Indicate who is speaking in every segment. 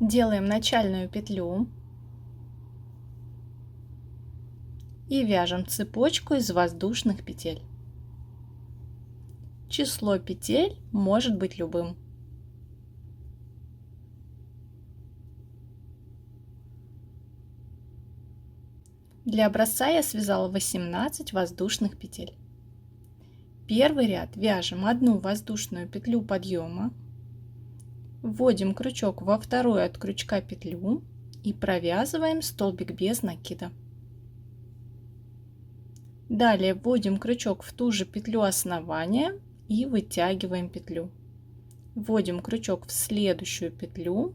Speaker 1: Делаем начальную петлю и вяжем цепочку из воздушных петель. Число петель может быть любым. Для образца я связала 18 воздушных петель. Первый ряд вяжем одну воздушную петлю подъема, вводим крючок во вторую от крючка петлю и провязываем столбик без накида. Далее вводим крючок в ту же петлю основания и вытягиваем петлю. Вводим крючок в следующую петлю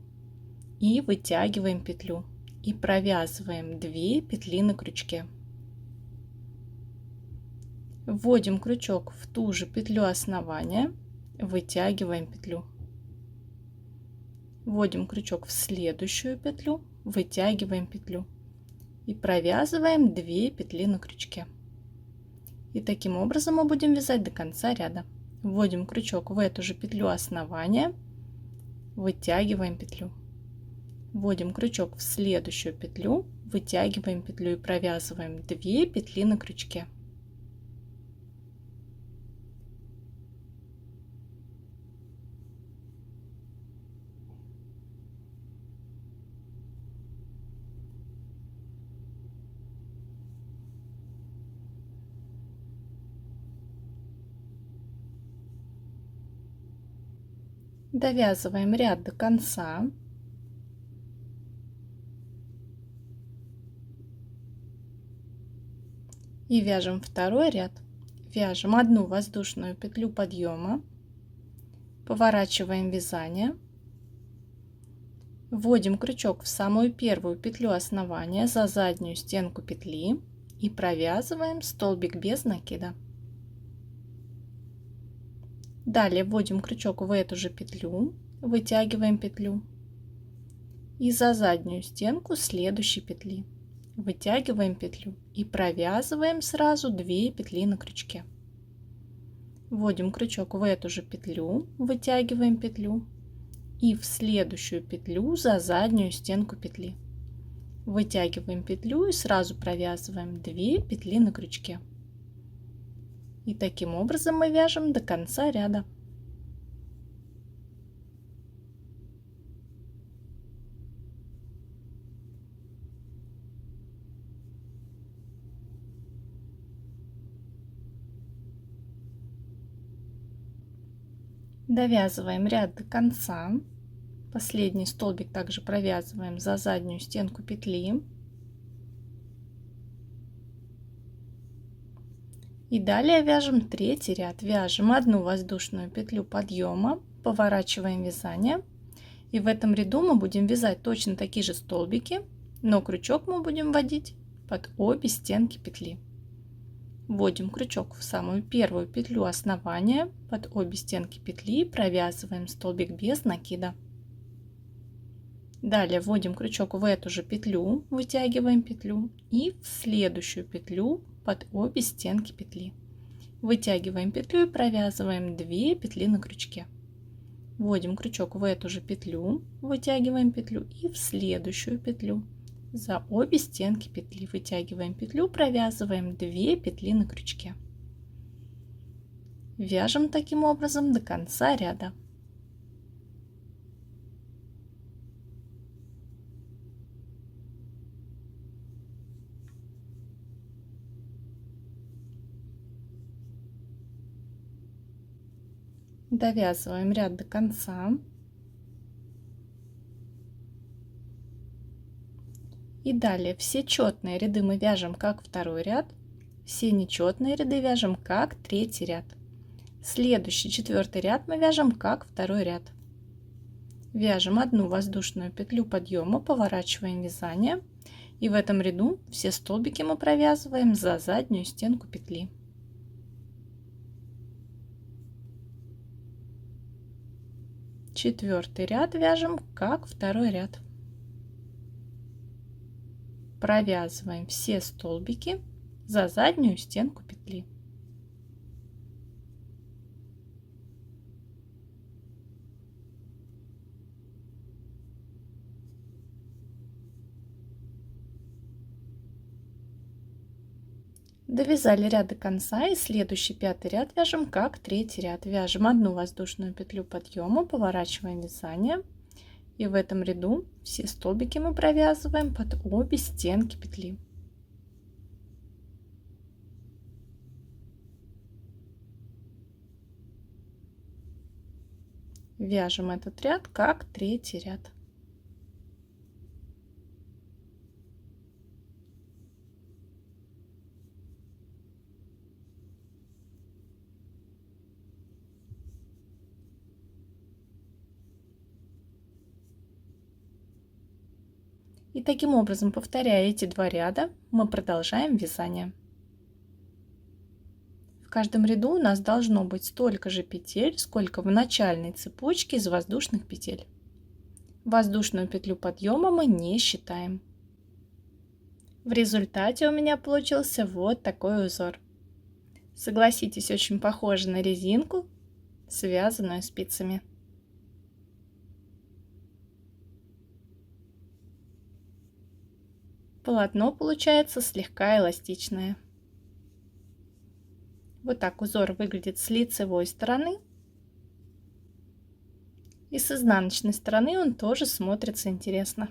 Speaker 1: и вытягиваем петлю и провязываем 2 петли на крючке. Вводим крючок в ту же петлю основания, вытягиваем петлю. Вводим крючок в следующую петлю, вытягиваем петлю и провязываем 2 петли на крючке. И таким образом мы будем вязать до конца ряда. Вводим крючок в эту же петлю основания, вытягиваем петлю. Вводим крючок в следующую петлю, вытягиваем петлю и провязываем 2 петли на крючке. Довязываем ряд до конца. И вяжем второй ряд. Вяжем одну воздушную петлю подъема, поворачиваем вязание, вводим крючок в самую первую петлю основания за заднюю стенку петли и провязываем столбик без накида. Далее вводим крючок в эту же петлю, вытягиваем петлю и за заднюю стенку следующей петли вытягиваем петлю и провязываем сразу 2 петли на крючке. Вводим крючок в эту же петлю, вытягиваем петлю и в следующую петлю за заднюю стенку петли вытягиваем петлю и сразу провязываем 2 петли на крючке. И таким образом мы вяжем до конца ряда. Довязываем ряд до конца. Последний столбик также провязываем за заднюю стенку петли. И далее вяжем третий ряд. Вяжем одну воздушную петлю подъема, поворачиваем вязание. И в этом ряду мы будем вязать точно такие же столбики, но крючок мы будем вводить под обе стенки петли. Вводим крючок в самую первую петлю основания под обе стенки петли и провязываем столбик без накида. Далее вводим крючок в эту же петлю, вытягиваем петлю и в следующую петлю под обе стенки петли. Вытягиваем петлю и провязываем 2 петли на крючке. Вводим крючок в эту же петлю, вытягиваем петлю и в следующую петлю. За обе стенки петли вытягиваем петлю, провязываем 2 петли на крючке. Вяжем таким образом до конца ряда. Довязываем ряд до конца. И далее все четные ряды мы вяжем как второй ряд, все нечетные ряды вяжем как третий ряд. Следующий четвертый ряд мы вяжем как второй ряд. Вяжем одну воздушную петлю подъема, поворачиваем вязание. И в этом ряду все столбики мы провязываем за заднюю стенку петли. Четвертый ряд вяжем как второй ряд. Провязываем все столбики за заднюю стенку петли. Довязали ряд до конца и следующий 5-й ряд вяжем как 3-й ряд. Вяжем 1 воздушную петлю подъема, поворачиваем вязание. И в этом ряду все столбики мы провязываем под обе стенки петли. Вяжем этот ряд как 3-й ряд. И таким образом, повторяя эти 2 ряда, мы продолжаем вязание. В каждом ряду у нас должно быть столько же петель, сколько в начальной цепочке из воздушных петель. Воздушную петлю подъема мы не считаем. В результате у меня получился вот такой узор. Согласитесь, очень похоже на резинку, связанную спицами. Полотно получается слегка эластичное. Вот так узор выглядит с лицевой стороны. И с изнаночной стороны он тоже смотрится интересно.